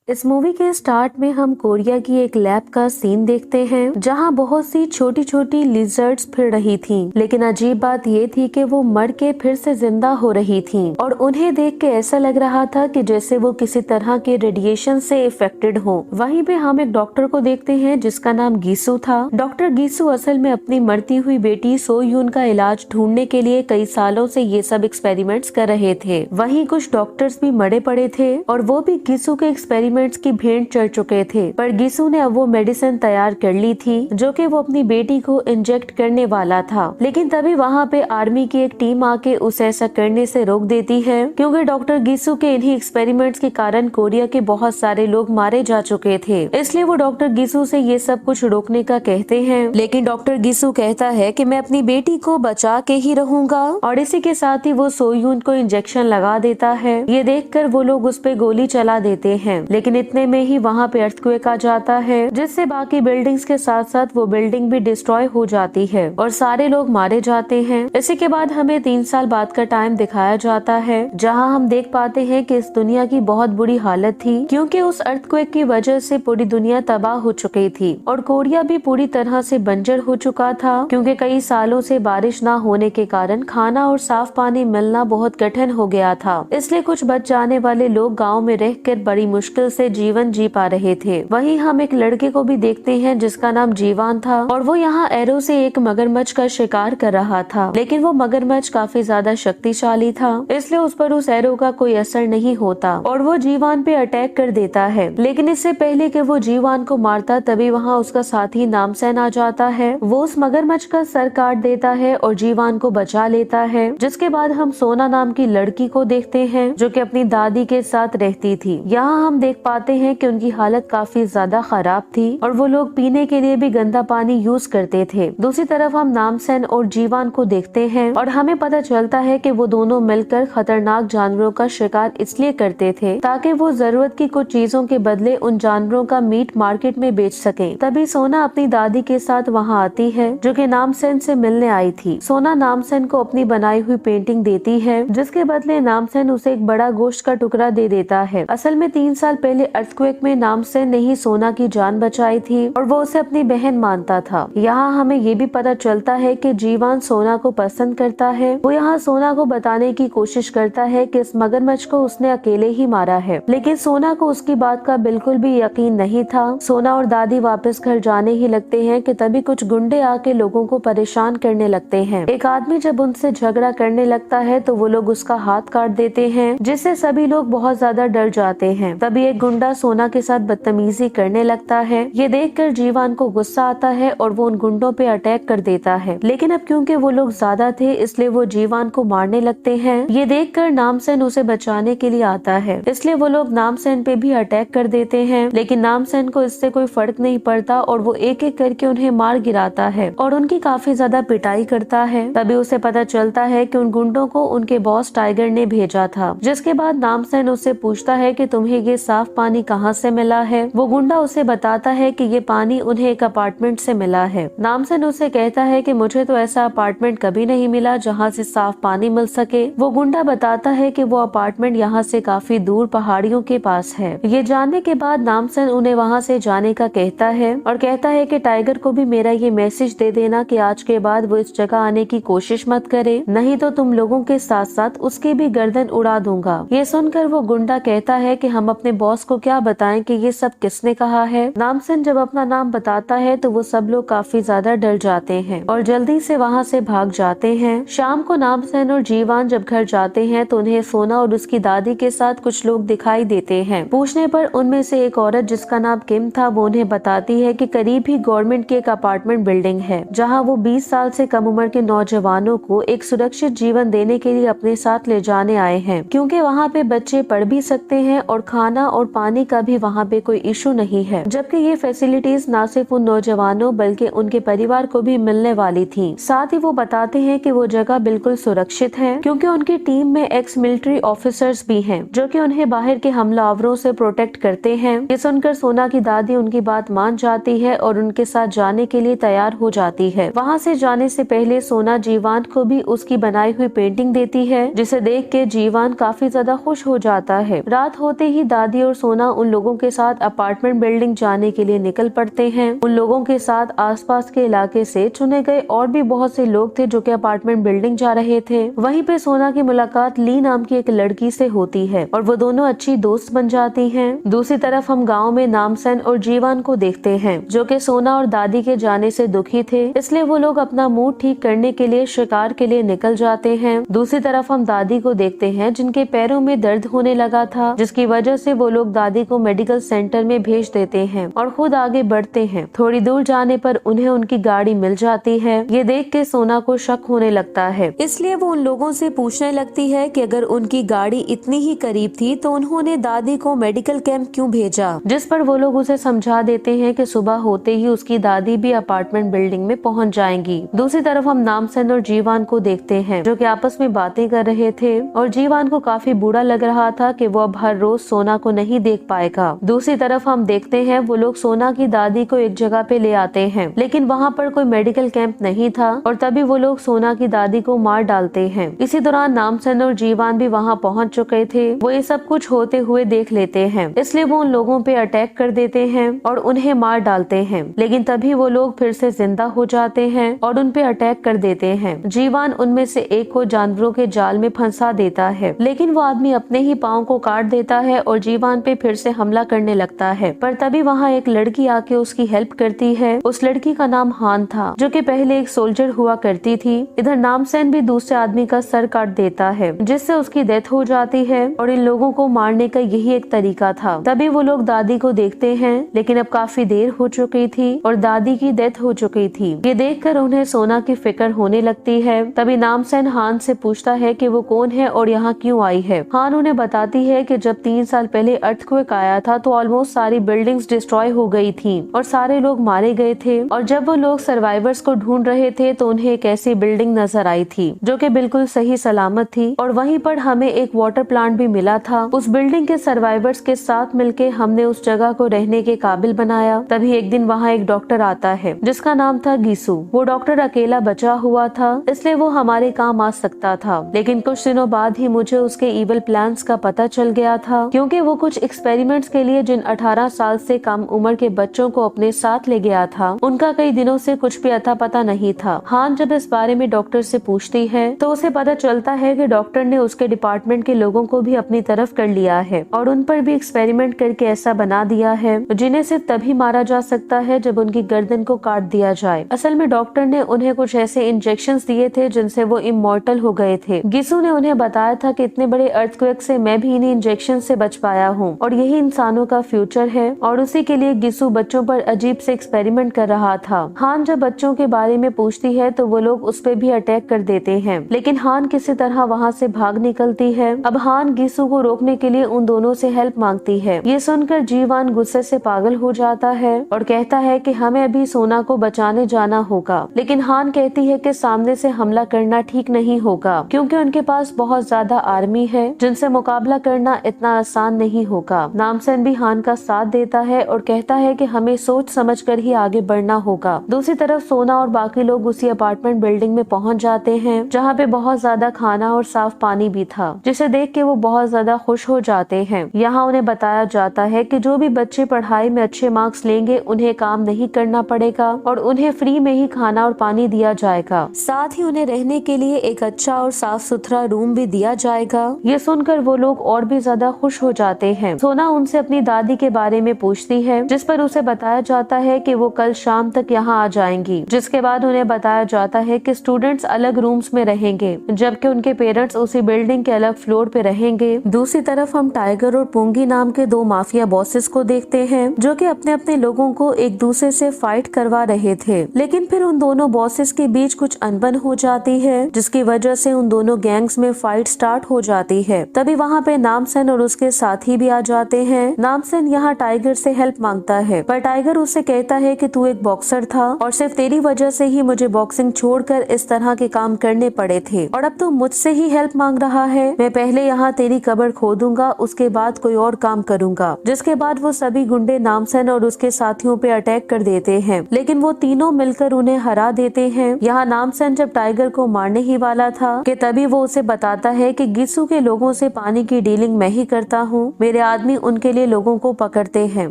इस मूवी के स्टार्ट में हम कोरिया की एक लैब का सीन देखते हैं जहां बहुत सी छोटी छोटी लिजर्ड्स फिर रही थीं। लेकिन अजीब बात ये थी कि वो मर के फिर से जिंदा हो रही थीं और उन्हें देख के ऐसा लग रहा था कि जैसे वो किसी तरह के रेडिएशन से इफेक्टेड हो। वहीं पे हम एक डॉक्टर को देखते हैं जिसका नाम गीसू था। डॉक्टर गीसू असल में अपनी मरती हुई बेटी सो यून का इलाज ढूंढने के लिए कई सालों से ये सब एक्सपेरिमेंट्स कर रहे थे। वहीं कुछ डॉक्टर्स भी मरे पड़े थे और वो भी गीसू के एक्सपेरिमेंट्स की भेंट चढ़ चुके थे। पर गीसू ने अब वो मेडिसिन तैयार कर ली थी जो कि वो अपनी बेटी को इंजेक्ट करने वाला था। लेकिन तभी वहाँ पे आर्मी की एक टीम आके उसे ऐसा करने से रोक देती है क्योंकि डॉक्टर गीसू के इन्हीं एक्सपेरिमेंट्स के कारण कोरिया के बहुत सारे लोग मारे जा चुके थे। इसलिए वो डॉक्टर गीसू से ये सब कुछ रोकने का कहते हैं। लेकिन डॉक्टर गीसू कहता है कि मैं अपनी बेटी को बचा के ही रहूंगा और इसी के साथ ही वो सोयून को इंजेक्शन लगा देता है। ये देखकर वो लोग उस पे गोली चला देते हैं। लेकिन इतने में ही वहाँ पे अर्थक्वेक आ जाता है जिससे बाकी बिल्डिंग्स के साथ साथ वो बिल्डिंग भी डिस्ट्रॉय हो जाती है और सारे लोग मारे जाते हैं। इसी के बाद हमें 3 साल बाद का टाइम दिखाया जाता है जहाँ हम देख पाते हैं कि इस दुनिया की बहुत बुरी हालत थी क्योंकि उस अर्थक्वेक की वजह से पूरी दुनिया तबाह हो चुकी थी और कोरिया भी पूरी तरह से बंजर हो चुका था क्योंकि कई सालों से बारिश न होने के कारण खाना और साफ पानी मिलना बहुत कठिन हो गया था। इसलिए कुछ बच जाने वाले लोग गाँव में रहकर बड़ी मुश्किल से जीवन जी पा रहे थे। वहीं हम एक लड़के को भी देखते हैं जिसका नाम जीवान था और वो यहाँ एरो से एक मगरमच्छ का शिकार कर रहा था। लेकिन वो मगरमच्छ काफी ज्यादा शक्तिशाली था इसलिए उस पर उस एरो का कोई असर नहीं होता और वो जीवान पे अटैक कर देता है। लेकिन इससे पहले कि वो जीवान को मारता तभी वहाँ उसका साथी नामसेन आ जाता है। वो उस मगरमच्छ का सर काट देता है और जीवान को बचा लेता है। जिसके बाद हम सोना नाम की लड़की को देखते हैं जो कि अपनी दादी के साथ रहती थी। यहाँ हम देख पाते हैं कि उनकी हालत काफी ज्यादा खराब थी और वो लोग पीने के लिए भी गंदा पानी यूज करते थे। दूसरी तरफ हम नामसेन और जीवान को देखते हैं और हमें पता चलता है कि वो दोनों मिलकर खतरनाक जानवरों का शिकार इसलिए करते थे ताकि वो जरूरत की कुछ चीजों के बदले उन जानवरों का मीट मार्केट में बेच सके। तभी सोना अपनी दादी के साथ वहाँ आती है जो कि नामसेन से मिलने आई थी। सोना नामसेन को अपनी बनाई हुई पेंटिंग देती है जिसके बदले नामसेन उसे एक बड़ा गोश्त का टुकड़ा दे देता है। असल में 3 साल पहले अर्थक्वेक में नामसेन ने ही सोना की जान बचाई थी और वो उसे अपनी बहन मानता था। यहाँ हमें ये भी पता चलता है कि जीवान सोना को पसंद करता है। वो यहाँ सोना को बताने की कोशिश करता है कि इस मगरमच्छ को उसने अकेले ही मारा है। लेकिन सोना को उसकी बात का बिल्कुल भी यकीन नहीं था। सोना और दादी वापस घर जाने ही लगते हैं कि तभी कुछ गुंडे आके लोगों को परेशान करने लगते हैं। एक आदमी जब उनसे झगड़ा करने लगता है तो वो लोग उसका हाथ काट देते हैं जिससे सभी लोग बहुत ज्यादा डर जाते हैं। तभी एक गुंडा सोना के साथ बदतमीजी करने लगता है। ये देखकर जीवान को गुस्सा आता है और वो उन गुंडों पे अटैक कर देता है। लेकिन अब क्योंकि वो लोग ज्यादा थे इसलिए वो जीवान को मारने लगते हैं। ये देखकर नामसेन उसे बचाने के लिए आता है इसलिए वो लोग नामसेन पे भी अटैक कर देते हैं। लेकिन नामसेन को इससे कोई फर्क नहीं पड़ता और वो एक एक करके उन्हें मार गिराता है और उनकी काफी ज्यादा पिटाई करता है। तभी उसे पता चलता है कि उन गुंडों को उनके बॉस टाइगर ने भेजा था। जिसके बाद नामसेन उससे पूछता है कि तुम्हें ये साफ पानी कहाँ से मिला है। वो गुंडा उसे बताता है कि ये पानी उन्हें एक अपार्टमेंट से मिला है। नामसेन उसे कहता है कि मुझे तो ऐसा अपार्टमेंट कभी नहीं मिला जहाँ से साफ पानी मिल सके। वो गुंडा बताता है कि वो अपार्टमेंट यहाँ से काफी दूर पहाड़ियों के पास है। ये जानने के बाद नामसेन उन्हें वहाँ से जाने का कहता है और कहता है कि टाइगर को भी मेरा ये मैसेज दे देना कि आज के बाद वो इस जगह आने की कोशिश मत करे, नहीं तो तुम लोगों के साथ साथ उसकी भी गर्दन उड़ा दूंगा। ये सुनकर वो गुंडा कहता है कि हम अपने बॉस को क्या बताएं कि ये सब किसने कहा है। नामसेन जब अपना नाम बताता है तो वो सब लोग काफी ज्यादा डर जाते हैं और जल्दी से वहाँ से भाग जाते हैं। शाम को नामसेन और जीवान जब घर जाते हैं तो उन्हें सोना और उसकी दादी के साथ कुछ लोग दिखाई देते हैं। पूछने पर उनमें से एक औरत जिसका नाम किम था वो उन्हें बताती है कि करीब ही गवर्नमेंट की एक अपार्टमेंट बिल्डिंग है जहाँ वो 20 साल से कम उम्र के नौजवानों को एक सुरक्षित जीवन देने के लिए अपने साथ ले जाने आए हैं क्योंकि वहाँ पे बच्चे पढ़ भी सकते हैं और खाना और पानी का भी वहाँ पे कोई इशू नहीं है। जबकि ये फैसिलिटीज न सिर्फ उन नौजवानों बल्कि उनके परिवार को भी मिलने वाली थी। साथ ही वो बताते हैं कि वो जगह बिल्कुल सुरक्षित है क्योंकि उनकी टीम में एक्स मिलिट्री ऑफिसर्स भी हैं जो कि उन्हें बाहर के हमलावरों से प्रोटेक्ट करते हैं। ये सुनकर सोना की दादी उनकी बात मान जाती है और उनके साथ जाने के लिए तैयार हो जाती है। वहाँ से जाने से पहले सोना जीवान को भी उसकी बनाई हुई पेंटिंग देती है जिसे देख के जीवान काफी ज्यादा खुश हो जाता है। रात होते ही दादी और और सोना उन लोगों के साथ अपार्टमेंट बिल्डिंग जाने के लिए निकल पड़ते हैं। उन लोगों के साथ आसपास के इलाके से चुने गए और भी बहुत से लोग थे जो कि अपार्टमेंट बिल्डिंग जा रहे थे। वहीं पे सोना की मुलाकात ली नाम की एक लड़की से होती है और वो दोनों अच्छी दोस्त बन जाती हैं। दूसरी तरफ हम गाँव में नामसन और जीवान को देखते हैं जो कि सोना और दादी के जाने से दुखी थे, इसलिए वो लोग अपना मूड ठीक करने के लिए शिकार के लिए निकल जाते हैं। दूसरी तरफ हम दादी को देखते हैं जिनके पैरों में दर्द होने लगा था, जिसकी वजह से वो लोग दादी को मेडिकल सेंटर में भेज देते हैं और खुद आगे बढ़ते हैं। थोड़ी दूर जाने पर उन्हें उनकी गाड़ी मिल जाती है। ये देख के सोना को शक होने लगता है, इसलिए वो उन लोगों से पूछने लगती है कि अगर उनकी गाड़ी इतनी ही करीब थी तो उन्होंने दादी को मेडिकल कैंप क्यों भेजा, जिस पर वो लोग उसे समझा देते हैं कि सुबह होते ही उसकी दादी भी अपार्टमेंट बिल्डिंग में पहुंच जाएंगी। दूसरी तरफ हम नामसन और जीवान को देखते हैं जो कि आपस में बातें कर रहे थे और जीवान को काफी बुरा लग रहा था कि वो अब हर रोज सोना को नहीं देख पाएगा। दूसरी तरफ हम देखते हैं वो लोग सोना की दादी को एक जगह पे ले आते हैं, लेकिन वहाँ पर कोई मेडिकल कैंप नहीं था और तभी वो लोग सोना की दादी को मार डालते हैं। इसी दौरान नामसन और जीवान भी वहाँ पहुँच चुके थे। वो ये सब कुछ होते हुए देख लेते हैं, इसलिए वो उन लोगों पे अटैक कर देते हैं और उन्हें मार डालते हैं, लेकिन तभी वो लोग फिर से जिंदा हो जाते हैं और उन पे अटैक कर देते हैं। जीवान उनमें से एक को जानवरों के जाल में फंसा देता है, लेकिन वो आदमी अपने ही पाँव को काट देता है और जीवान पे फिर से हमला करने लगता है। पर तभी वहाँ एक लड़की आके उसकी हेल्प करती है। उस लड़की का नाम हान था जो कि पहले एक सोल्जर हुआ करती थी। इधर नामसन भी दूसरे आदमी का सर काट देता है जिससे उसकी डेथ हो जाती है और इन लोगों को मारने का यही एक तरीका था। तभी वो लोग दादी को देखते हैं, लेकिन अब काफी देर हो चुकी थी और दादी की डेथ हो चुकी थी। ये देखकर उन्हें सोना की फिक्र होने लगती है। तभी नामसन हान से पूछता है कि वो कौन है और यहाँ क्यों आई है। हान उन्हें बताती है कि जब 3 साल पहले अर्थक्वेक आया था तो ऑलमोस्ट सारी बिल्डिंग्स डिस्ट्रॉय हो गई थी और सारे लोग मारे गए थे, और जब वो लोग सर्वाइवर्स को ढूंढ रहे थे तो उन्हें एक ऐसी बिल्डिंग नजर आई थी जो कि बिल्कुल सही सलामत थी और वहीं पर हमें एक वाटर प्लांट भी मिला था। उस बिल्डिंग के सर्वाइवर्स के साथ मिलके हमने उस जगह को रहने के काबिल बनाया। तभी एक दिन वहाँ एक डॉक्टर आता है जिसका नाम था गिसू। वो डॉक्टर अकेला बचा हुआ था, इसलिए वो हमारे काम आ सकता था, लेकिन कुछ दिनों बाद ही मुझे उसके इविल प्लान्स का पता चल गया था, क्योंकि वो कुछ एक्सपेरिमेंट्स के लिए जिन 18 साल से कम उम्र के बच्चों को अपने साथ ले गया था उनका कई दिनों से कुछ भी अता पता नहीं था। हान जब इस बारे में डॉक्टर से पूछती है तो उसे पता चलता है कि डॉक्टर ने उसके डिपार्टमेंट के लोगों को भी अपनी तरफ कर लिया है और उन पर भी एक्सपेरिमेंट करके ऐसा बना दिया है जिन्हें सिर्फ तभी मारा जा सकता है जब उनकी गर्दन को काट दिया जाए। असल में डॉक्टर ने उन्हें कुछ ऐसे इंजेक्शंस दिए थे जिनसे वो इमॉर्टल हो गए थे। गिसू ने उन्हें बताया था कि इतने बड़े अर्थक्वेक से मैं भी इन्हीं इंजेक्शन से बच पाया हूँ और यही इंसानों का फ्यूचर है, और उसी के लिए गिसू बच्चों पर अजीब से एक्सपेरिमेंट कर रहा था। हान जब बच्चों के बारे में पूछती है तो वो लोग उस पर भी अटैक कर देते हैं, लेकिन हान किसी तरह वहाँ से भाग निकलती है। अब हान गिसू को रोकने के लिए उन दोनों से हेल्प मांगती है। ये सुनकर जीवान गुस्से से पागल हो जाता है और कहता है कि हमें अभी सोना को बचाने जाना होगा, लेकिन हान कहती है कि सामने से हमला करना ठीक नहीं होगा क्योंकि उनके पास बहुत ज्यादा आर्मी है जिनसे मुकाबला करना इतना आसान नहीं होगा। नामसन भी हान का साथ देता है और कहता है कि हमें सोच समझकर ही आगे बढ़ना होगा। दूसरी तरफ सोना और बाकी लोग उसी अपार्टमेंट बिल्डिंग में पहुंच जाते हैं जहाँ पे बहुत ज्यादा खाना और साफ पानी भी था, जिसे देख के वो बहुत ज्यादा खुश हो जाते हैं। यहाँ उन्हें बताया जाता है कि जो भी बच्चे पढ़ाई में अच्छे मार्क्स लेंगे उन्हें काम नहीं करना पड़ेगा और उन्हें फ्री में ही खाना और पानी दिया जाएगा, साथ ही उन्हें रहने के लिए एक अच्छा और साफ सुथरा रूम भी दिया जाएगा। ये सुनकर वो लोग और भी ज्यादा खुश हो जाते हैं। सोना उनसे अपनी दादी के बारे में पूछती है, जिस पर उसे बताया जाता है कि वो कल शाम तक यहाँ आ जाएंगी, जिसके बाद उन्हें बताया जाता है कि स्टूडेंट्स अलग रूम्स में रहेंगे जबकि उनके पेरेंट्स उसी बिल्डिंग के अलग फ्लोर पे रहेंगे। दूसरी तरफ हम टाइगर और पुंगी नाम के 2 माफिया बॉसेस को देखते हैं जो कि अपने अपने लोगों को एक दूसरे से फाइट करवा रहे थे, लेकिन फिर उन दोनों बॉसेस के बीच कुछ अनबन हो जाती है जिसकी वजह से उन दोनों गैंग्स में फाइट स्टार्ट हो जाती है। तभी वहाँ पे नामसन और उसके साथी भी आ जाते हैं। नामसन यहाँ टाइगर से हेल्प मांगता है, पर टाइगर उससे कहता है कि तू एक बॉक्सर था और सिर्फ तेरी वजह से ही मुझे बॉक्सिंग छोड़कर इस तरह के काम करने पड़े थे, और अब तू मुझसे ही हेल्प मांग रहा है। मैं पहले यहाँ तेरी कब्र खोदूंगा, उसके बाद कोई और काम करूंगा। जिसके बाद वो सभी गुंडे नामसन और उसके साथियों पे अटैक कर देते हैं, लेकिन वो तीनों मिलकर उन्हें हरा देते हैं। यहाँ नामसन जब टाइगर को मारने ही वाला था कि तभी वो उसे बताता है कि गिसू के लोगों से पानी की डीलिंग मैं ही करता हूँ, मेरे आदमी उनके लिए लोगों को पकड़ते हैं,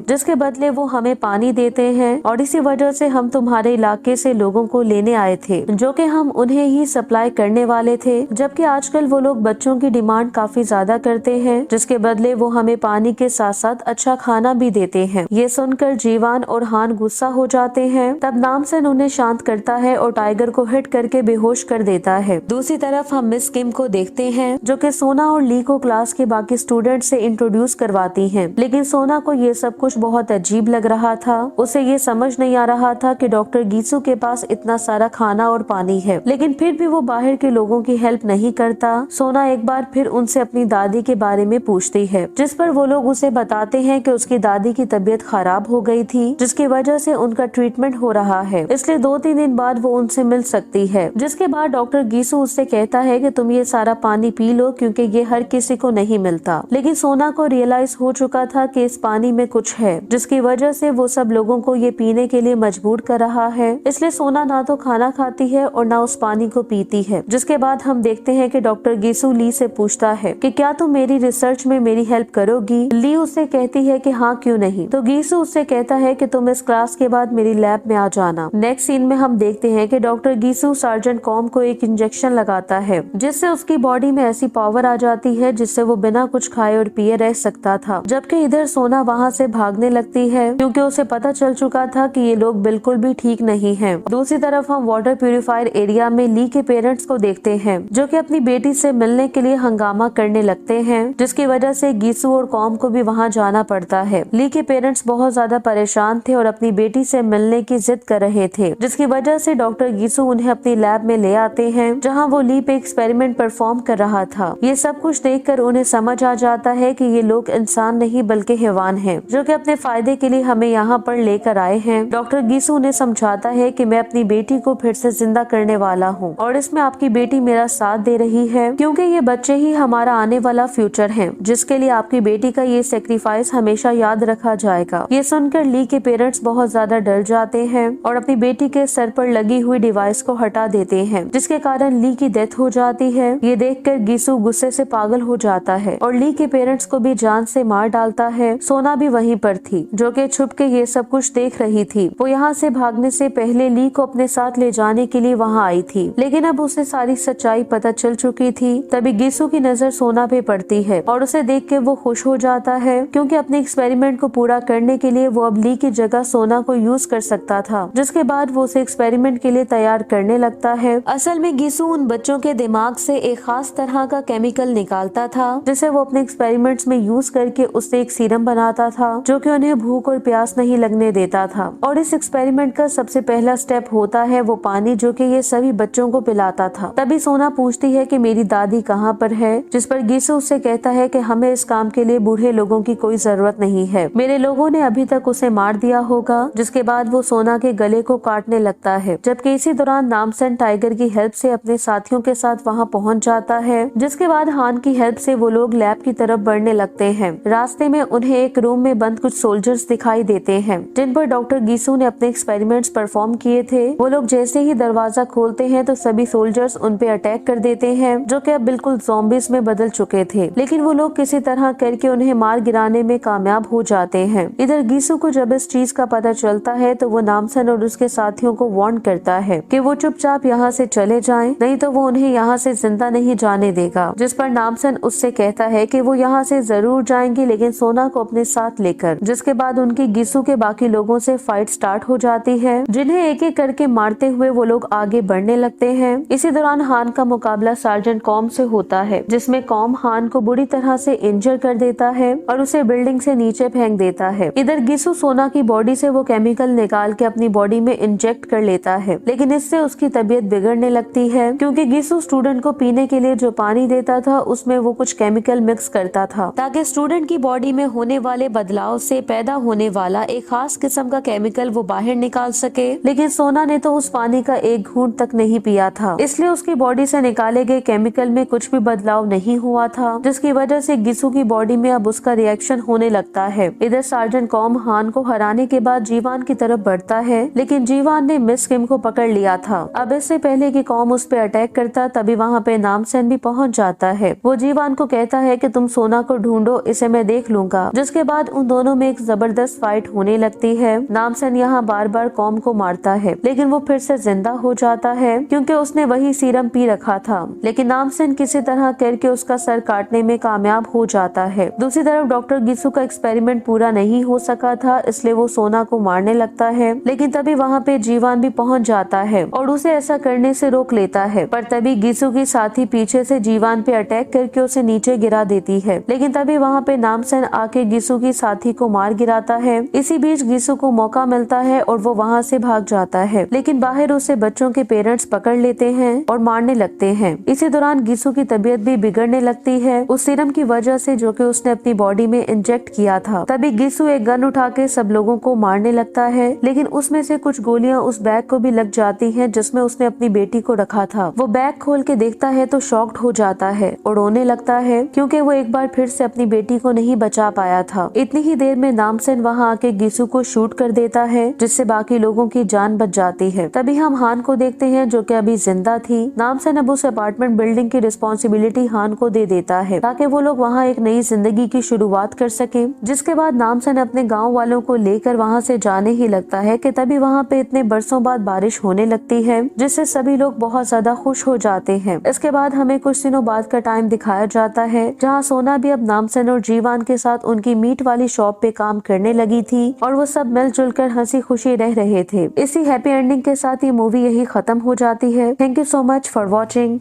जिसके बदले वो हमें पानी देते हैं और इसी वजह से हम तुम्हारे इलाके से लोगों को लेने आए थे, जो कि हम उन्हें ही सप्लाई करने वाले थे। जबकि आजकल वो लोग बच्चों की डिमांड काफी ज्यादा करते हैं, जिसके बदले वो हमें पानी के साथ साथ अच्छा खाना भी देते हैं। ये सुनकर जीवान और हान गुस्सा हो जाते हैं। तब नामसन उन्हें शांत करता है और टाइगर को हिट करके बेहोश कर देता है। दूसरी तरफ हम मिस किम को देखते हैं, जो कि सोना और ली को क्लास के बाकी स्टूडेंट से इंट्रोड्यूस करवाती हैं। लेकिन सोना को ये सब कुछ बहुत अजीब लग रहा था। उसे ये समझ नहीं आ रहा था कि डॉक्टर गीसू के पास इतना सारा खाना और पानी है, लेकिन फिर भी वो बाहर के लोगों की हेल्प नहीं करता। सोना एक बार फिर उनसे अपनी दादी के बारे में पूछती है, जिस पर वो लोग उसे बताते हैं कि उसकी दादी की तबीयत खराब हो गई थी, जिसकी वजह से उनका ट्रीटमेंट हो रहा है, इसलिए 2-3 दिन बाद वो उनसे मिल सकती है। जिसके बाद डॉक्टर गीसू उससे कहता है कि तुम ये सारा पानी पी लो, क्योंकि ये हर किसी को नहीं मिलता। लेकिन सोना को रियलाइज हो चुका था कि इस पानी में कुछ है, जिसकी वजह से वो सब लोगों को ये पीने के लिए मजबूर कर रहा है। इसलिए सोना ना तो खाना खाती है और ना उस पानी को पीती है। जिसके बाद हम देखते हैं कि डॉक्टर गीसू ली से पूछता है कि क्या तुम मेरी रिसर्च में मेरी हेल्प करोगी। ली उससे कहती है कि हाँ, क्यों नहीं। तो गीसू उससे कहता है कि तुम इस क्लास के बाद मेरी लैब में आ जाना। नेक्स्ट सीन में हम देखते हैं कि डॉक्टर गीसू सार्जेंट कॉम को एक इंजेक्शन लगाता है, जिससे उसकी बॉडी में ऐसी पावर आ जाती है जिससे वो बिना कुछ खाए और पिए रह सकता था। जबकि इधर सोना वहाँ से भागने लगती है, क्योंकि उसे पता चल चुका था कि ये लोग बिल्कुल भी ठीक नहीं हैं। दूसरी तरफ हम वाटर प्यूरिफायर एरिया में ली के पेरेंट्स को देखते हैं, जो कि अपनी बेटी से मिलने के लिए हंगामा करने लगते हैं, जिसकी वजह से गीसू और कॉम को भी वहाँ जाना पड़ता है। ली के पेरेंट्स बहुत ज्यादा परेशान थे और अपनी बेटी से मिलने की जिद कर रहे थे, जिसकी वजह से डॉक्टर गीसू उन्हें अपनी लैब में ले आते हैं, जहाँ वो ली पे एक्सपेरिमेंट परफॉर्म कर रहा था। ये सब कुछ देखकर उन्हें समझ आ जाता है कि ये लोग इंसान नहीं बल्कि हैवान हैं, जो कि अपने फायदे के लिए हमें यहाँ पर लेकर आए हैं। डॉक्टर गीसू उन्हें समझाता है कि मैं अपनी बेटी को फिर से जिंदा करने वाला हूँ और इसमें आपकी बेटी मेरा साथ दे रही है, क्योंकि ये बच्चे ही हमारा आने वाला फ्यूचर है, जिसके लिए आपकी बेटी का ये सेक्रीफाइस हमेशा याद रखा जाएगा। ये सुनकर ली के पेरेंट्स बहुत ज्यादा डर जाते हैं और अपनी बेटी के सर पर लगी हुई डिवाइस को हटा देते हैं, जिसके कारण ली की डेथ हो जाती है। ये देखकर गीसू गुस्से से पागल हो जाता है और ली के पेरेंट्स को भी जान से मार डालता है। सोना भी वहीं पर थी, जो कि छुप के ये सब कुछ देख रही थी। वो यहाँ से भागने से पहले ली को अपने साथ ले जाने के लिए वहाँ आई थी, लेकिन अब उसे सारी सच्चाई पता चल चुकी थी। तभी गीसू की नजर सोना पे पड़ती है और उसे देख के वो खुश हो जाता है, क्योंकि अपने एक्सपेरिमेंट को पूरा करने के लिए वो अब ली की जगह सोना को यूज कर सकता था। जिसके बाद वो उसे एक्सपेरिमेंट के लिए तैयार करने लगता है। असल में गीसू उन बच्चों के दिमाग से एक खास तरह का केमिकल निकालता था, जिसे वो अपने एक्सपेरिमेंट्स में यूज करके उससे एक सीरम बनाता था, जो कि उन्हें भूख और प्यास नहीं लगने देता था। और इस एक्सपेरिमेंट का सबसे पहला स्टेप होता है वो पानी, जो कि ये सभी बच्चों को पिलाता था। तभी सोना पूछती है कि मेरी दादी कहाँ पर है, जिस पर गीसू उससे कहता है कि हमें इस काम के लिए बूढ़े लोगों की कोई जरूरत नहीं है, मेरे लोगों ने अभी तक उसे मार दिया होगा। जिसके बाद वो सोना के गले को काटने लगता है, जबकि इसी दौरान नामसन टाइगर की हेल्प से अपने साथियों के साथ वहाँ पहुँच जाता है। जिसके बाद हान की हेल्प से वो लोग लैब की तरफ बढ़ने लगते हैं। रास्ते में उन्हें एक रूम में बंद कुछ सोल्जर्स दिखाई देते हैं, जिन पर डॉक्टर गीसू ने अपने एक्सपेरिमेंट्स परफॉर्म किए थे। वो लोग जैसे ही दरवाजा खोलते हैं तो सभी सोल्जर्स उन पे अटैक कर देते हैं, जो कि अब बिल्कुल ज़ॉम्बीज में बदल चुके थे। लेकिन वो लोग किसी तरह करके उन्हें मार गिराने में कामयाब हो जाते हैं। इधर गीसू को जब इस चीज का पता चलता है तो वो नामसन और उसके साथियों को वार्न करता है कि वो चुपचाप यहाँ से चले जाएं, नहीं तो वो उन्हें यहाँ से जिंदा नहीं जाने देगा। जिस पर नामसन उससे कहता है कि वो यहाँ से जरूर जाएंगे, लेकिन सोना को अपने साथ लेकर। जिसके बाद उनकी गीसू के बाकी लोगों से फाइट स्टार्ट हो जाती है, जिन्हें एक एक करके मारते हुए वो लोग आगे बढ़ने लगते हैं। इसी दौरान हान का मुकाबला सार्जेंट कॉम से होता है, जिसमें कॉम हान को बुरी तरह से इंजर कर देता है और उसे बिल्डिंग से नीचे फेंक देता है। इधर गीसू सोना की बॉडी से वो केमिकल निकाल के अपनी बॉडी में इंजेक्ट कर लेता है, लेकिन इससे उसकी तबीयत बिगड़ने लगती है, क्योंकि गीसू स्टूडेंट को पीने के लिए जो पानी देता था उसमें वो कुछ केमिकल मिक्स करता था, ताकि स्टूडेंट की बॉडी में होने वाले बदलाव से पैदा होने वाला एक खास किस्म का केमिकल वो बाहर निकाल सके। लेकिन सोना ने तो उस पानी का एक घूंट तक नहीं पिया था, इसलिए उसकी बॉडी से निकाले गए केमिकल में कुछ भी बदलाव नहीं हुआ था, जिसकी वजह से गीसू की बॉडी में अब उसका रिएक्शन होने लगता है। इधर सार्जेंट कॉम हान को हराने के बाद जीवान की तरफ बढ़ता है, लेकिन जीवान ने मिस किम को पकड़ लिया था। अब इससे पहले कि कॉम उस पे अटैक करता, तभी वहाँ पे नामसन भी पहुँच जाता है। वो जीवान को कहता है कि तुम सोना को ढूंढो, इसे मैं देख लूंगा। जिसके बाद उन दोनों में एक जबरदस्त फाइट होने लगती है। नामसन यहाँ बार बार कॉम को मारता है, लेकिन वो फिर से जिंदा हो जाता है क्योंकि उसने वही सीरम पी रखा था। लेकिन नामसन किसी तरह करके उसका सर काटने में कामयाब हो जाता है। दूसरी तरफ डॉक्टर गिसु का एक्सपेरिमेंट पूरा नहीं हो सका था, इसलिए वो सोना को मारने लगता है। लेकिन तभी वहाँ पे जीवान भी पहुँच जाता है और उसे ऐसा करने से रोक लेता है। पर तभी गिसु की साथी पीछे से जीवान पे अटैक करके उसे नीचे गिरा देती है। लेकिन तभी वहाँ पे नामसन आके गिसु की साथी को मार गिराता है। इसी बीच गिसु को मौका मिलता है और वो वहाँ से भाग जाता है, लेकिन बाहर उसे बच्चों के पेरेंट्स पकड़ लेते हैं और मारने लगते हैं। इसी दौरान गिसु की तबीयत भी बिगड़ने लगती है उस सीरम की वजह से जो कि उसने अपनी बॉडी में इंजेक्ट किया था। तभी गिसु एक गन उठा के सब लोगों को मारने लगता है, लेकिन उसमें से कुछ गोलियां उस बैग को भी लग जाती हैं जिसमें उसने अपनी बेटी को रखा था। वो बैग खोल के देखता है तो शॉक्ड हो जाता है और रोने लगता है क्योंकि वो एक बार फिर से अपनी बेटी को नहीं बचा पाया था। इतनी ही देर में नामसन वहाँ आके गिसु को शूट कर देता है, जिससे बाकी लोगों की जान बच जाती है। तभी हम हान को देखते हैं जो कि अभी जिंदा थी। नामसन अब उस अपार्टमेंट बिल्डिंग की रिस्पॉन्सिबिलिटी हान को दे देता है ताकि वो लोग वहाँ एक नई जिंदगी की शुरुआत कर सके। जिसके बाद नामसन अपने गाँव वालों को लेकर वहाँ से जाने ही लगता है कि तभी वहाँ पे इतने बरसों बाद बारिश होने लगती है, जिससे सभी लोग बहुत ज्यादा खुश हो जाते हैं। इसके बाद हमें कुछ दिनों बाद का टाइम दिखाया जाता है जहाँ सोना भी अब नामसन और जीवान के साथ उनकी मीट वाली शॉप पे काम करने लगी थी और वो सब मिलजुल कर हंसी खुशी रह रहे थे। इसी हैप्पी एंडिंग के साथ ये मूवी यही खत्म हो जाती है। Thank you so much for watching.